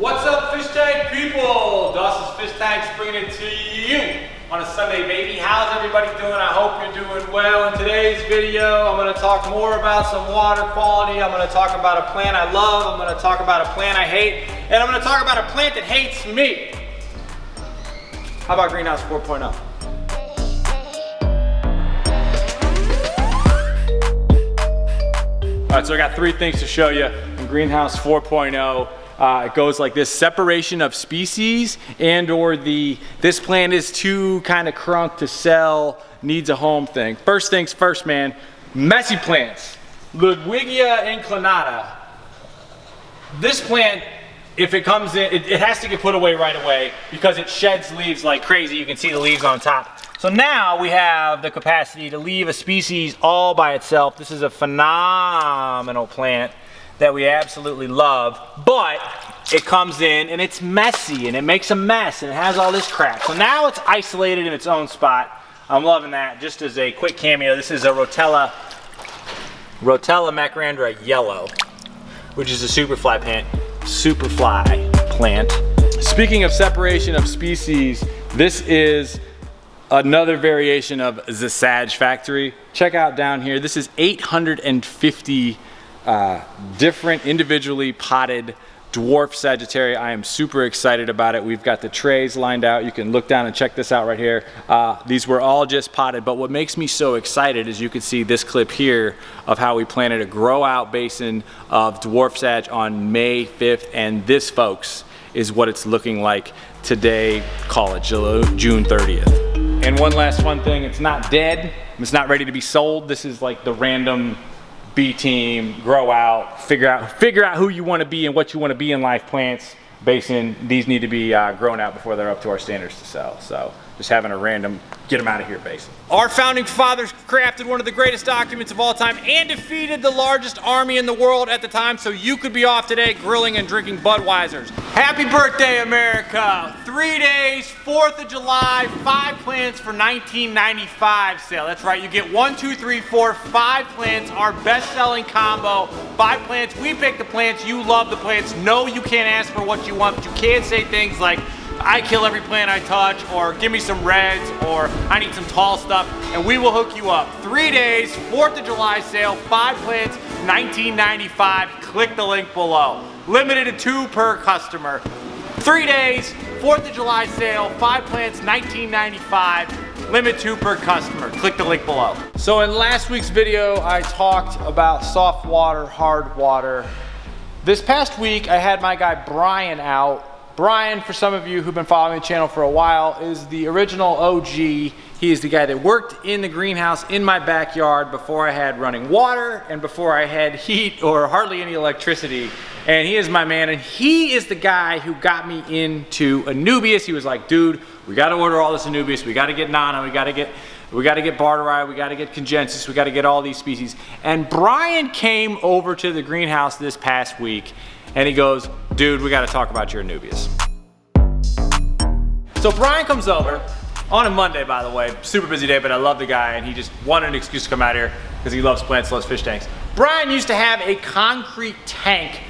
What's up, fish tank people? Dustin's Fish Tanks bringing it to you on a Sunday, baby. How's everybody doing? I hope you're doing well. In today's video, I'm going to talk more about some water quality. I'm going to talk about a plant I love. I'm going to talk about a plant I hate. And I'm going to talk about a plant that hates me. How about Greenhouse 4.0? All right, so I got three things to show you in Greenhouse 4.0. It goes like this: separation of species, and or this plant is too kind of crunk to sell, needs a home thing. First things first, man, messy plants. Ludwigia inclinata. This plant, if it comes in, it has to get put away right away because it sheds leaves like crazy. You can see the leaves on top. So now we have the capacity to leave a species all by itself. This is a phenomenal plant that we absolutely love, but it comes in and it's messy and it makes a mess and it has all this crap. So now it's isolated in its own spot. I'm loving that. Just as a quick cameo, this is a Rotella macrandra yellow, which is a superfly plant. Speaking of separation of species, this is another variation of the Sag Factory. Check out down here. This is 850 different individually potted dwarf Sagittaria. I am super excited about it. We've got the trays lined out. You can look down and check this out right here. These were all just potted, but what makes me so excited is you can see this clip here of how we planted a grow out basin of dwarf Sag on May 5th, and this, folks, is what it's looking like today, call it June 30th. And one last fun thing, it's not dead, it's not ready to be sold. This is like the random B team, grow out, figure out who you want to be and what you want to be in life plants basin. These need to be grown out before they're up to our standards to sell. So just having a random get them out of here basin. Our founding fathers crafted one of the greatest documents of all time and defeated the largest army in the world at the time, so you could be off today grilling and drinking Budweisers. Happy birthday, America! 3 days, 4th of July, 5 plants for $19.95 sale. That's right, you get 1, 2, 3, 4, 5 plants, our best-selling combo. 5 plants, we pick the plants, you love the plants. No, you can't ask for what you want, but you can say things like, I kill every plant I touch, or give me some reds, or I need some tall stuff, and we will hook you up. 3 days, 4th of July sale, 5 plants, $19.95. Click the link below. Limited to 2 per customer. 3 days, 4th of July sale, 5 plants, $19.95. Limit 2 per customer. Click the link below. So in last week's video, I talked about soft water, hard water. This past week, I had my guy Brian out. Brian, for some of you who've been following the channel for a while, is the original OG. He is the guy that worked in the greenhouse in my backyard before I had running water and before I had heat or hardly any electricity. And he is my man, and he is the guy who got me into Anubias. He was like, dude, we gotta order all this Anubis, we gotta get Nana, we gotta get Barterii, we gotta get Congensis, we gotta get all these species. And Brian came over to the greenhouse this past week, and he goes, dude, we gotta talk about your Anubias. So Brian comes over on a Monday, by the way, super busy day, but I love the guy, and he just wanted an excuse to come out here because he loves plants, loves fish tanks. Brian used to have a concrete tank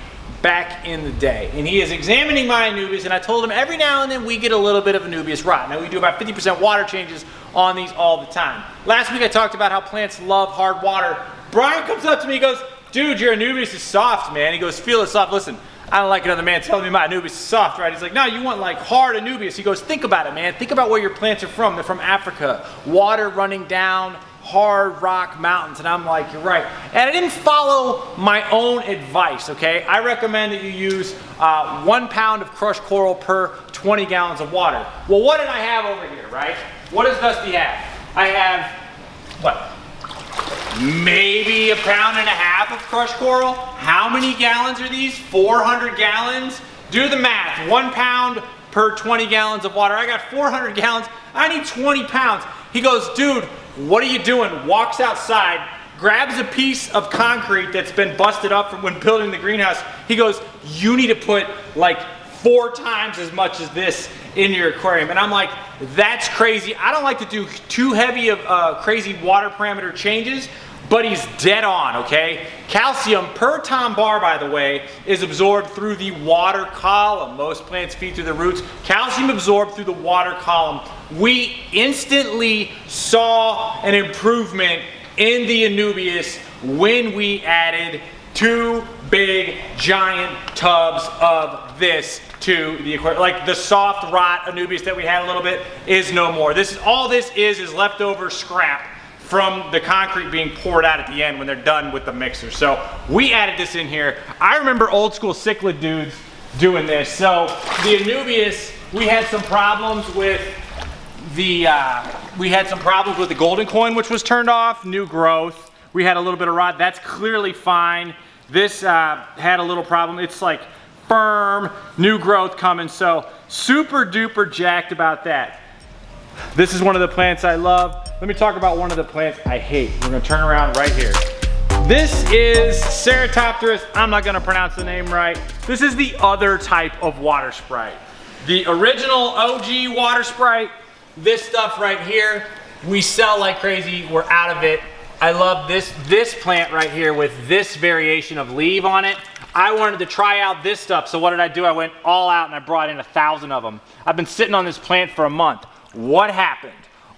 back in the day, and he is examining my Anubis, and I told him every now and then we get a little bit of Anubias rot. Now we do about 50% water changes on these all the time. Last week I talked about how plants love hard water. Brian comes up to me, he goes, dude, your Anubis is soft, man. He goes, feel it soft. Listen, I don't like another man telling me my Anubis is soft, right? He's like, no, you want like hard Anubias. He goes, think about it, man. Think about where your plants are from. They're from Africa. Water running down hard rock mountains. And I'm like, you're right. And I didn't follow my own advice, okay? I recommend that you use 1 pound of crushed coral per 20 gallons of water. Well, what did I have over here, right? What does Dusty have? I have, what? Maybe 1.5 pounds of crushed coral. How many gallons are these? 400 gallons? Do the math. 1 pound per 20 gallons of water. I got 400 gallons. I need 20 pounds. He goes, dude, what are you doing? Walks outside, grabs a piece of concrete that's been busted up from when building the greenhouse. He goes, you need to put like 4 times as much as this in your aquarium. And I'm like, that's crazy. I don't like to do too heavy of crazy water parameter changes, but he's dead on, okay? Calcium per ton bar, by the way, is absorbed through the water column. Most plants feed through the roots. Calcium absorbed through the water column. We instantly saw an improvement in the Anubias when we added 2 big giant tubs of this to the aquarium. Like the soft rot Anubis that we had a little bit is no more. This is all this is leftover scrap from the concrete being poured out at the end when they're done with the mixer. So we added this in here. I remember old school cichlid dudes doing this. So the Anubias, we had some problems with the golden coin, which was turned off, new growth. We had a little bit of rot. That's clearly fine. This had a little problem. It's like firm, new growth coming. So super duper jacked about that. This is one of the plants I love. Let me talk about one of the plants I hate. We're gonna turn around right here. This is Ceratopterus. I'm not gonna pronounce the name right. This is the other type of water sprite. The original OG water sprite, this stuff right here, we sell like crazy. We're out of it. I love this plant right here with this variation of leaf on it. I wanted to try out this stuff, so what did I do? I went all out and I brought in 1,000 of them. I've been sitting on this plant for a month. What happened?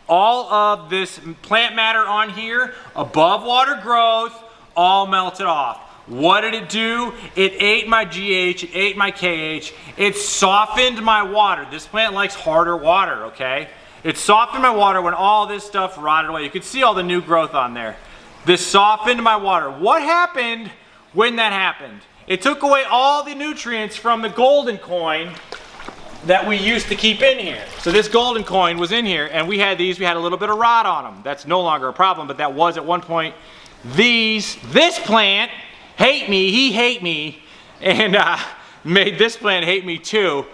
All of this plant matter on here, above water growth, all melted off. What did it do? It ate my GH, it ate my KH, it softened my water. This plant likes harder water, okay? It softened my water when all this stuff rotted away. You could see all the new growth on there. This softened my water. What happened when that happened? It took away all the nutrients from the golden coin that we used to keep in here. So this golden coin was in here, and we had these, we had a little bit of rot on them. That's no longer a problem, but that was at one point. This plant hate me, he hate me, and made this plant hate me too.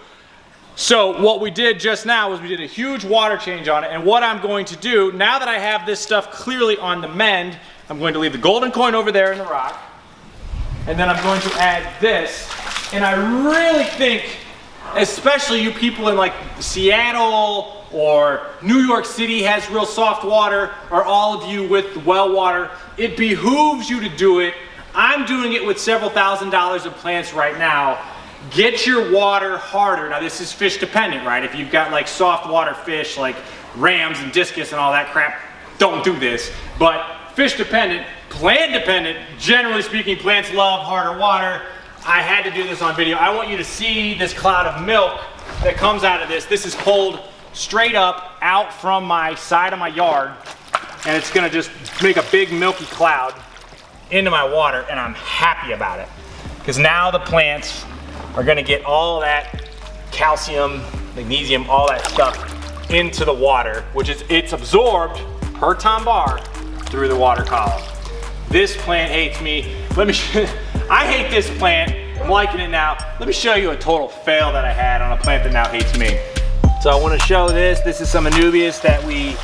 So what we did just now was we did a huge water change on it, and what I'm going to do, now that I have this stuff clearly on the mend, I'm going to leave the golden coin over there in the rock, and then I'm going to add this, and I really think, especially you people in like Seattle or New York City has real soft water, or all of you with well water, it behooves you to do it. I'm doing it with several $1,000s of plants right now. Get your water harder. Now this is fish dependent, right? If you've got like soft water fish like rams and discus and all that crap, don't do this. But fish dependent, plant dependent, generally speaking, plants love harder water. I had to do this on video. I want you to see this cloud of milk that comes out of this. This is pulled straight up out from my side of my yard, and it's gonna just make a big milky cloud into my water, and I'm happy about it. Because now the plants are gonna get all that calcium, magnesium, all that stuff into the water, which is, it's absorbed per ton bar through the water column. This plant hates me. Let me I hate this plant. I'm liking it now. Let me show you a total fail that I had on a plant that now hates me. So I want to show this. This is some Anubias that we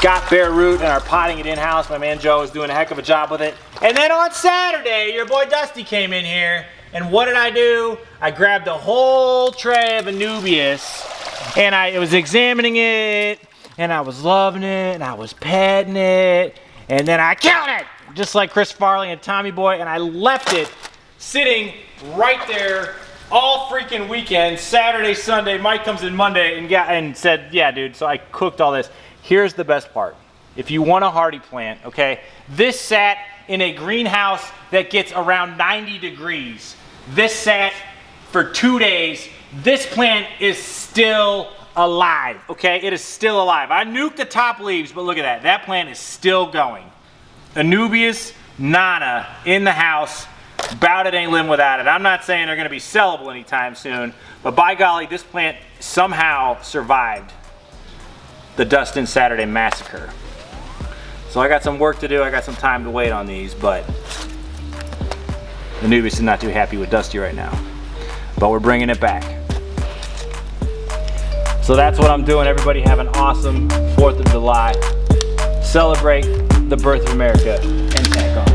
got bare root and are potting it in-house. My man Joe is doing a heck of a job with it. And then on Saturday, your boy Dusty came in here, and what did I do? I grabbed a whole tray of Anubias, and I was examining it, and I was loving it, and I was petting it, and then I killed it, just like Chris Farley and Tommy Boy, and I left it sitting right there all freaking weekend, Saturday, Sunday. Mike comes in Monday and said, yeah, dude, so I cooked all this. Here's the best part. If you want a hardy plant, okay, this sat in a greenhouse that gets around 90 degrees. This sat for 2 days. This plant is still alive, okay? It is still alive. I nuked the top leaves, but look at that. That plant is still going. Anubias Nana in the house. About it ain't living without it. I'm not saying they're gonna be sellable anytime soon, but by golly, this plant somehow survived the Dustin Saturday massacre. So I got some work to do. I got some time to wait on these, but Anubis is not too happy with Dusty right now. But we're bringing it back. So that's what I'm doing. Everybody have an awesome 4th of July. Celebrate the birth of America and tag on.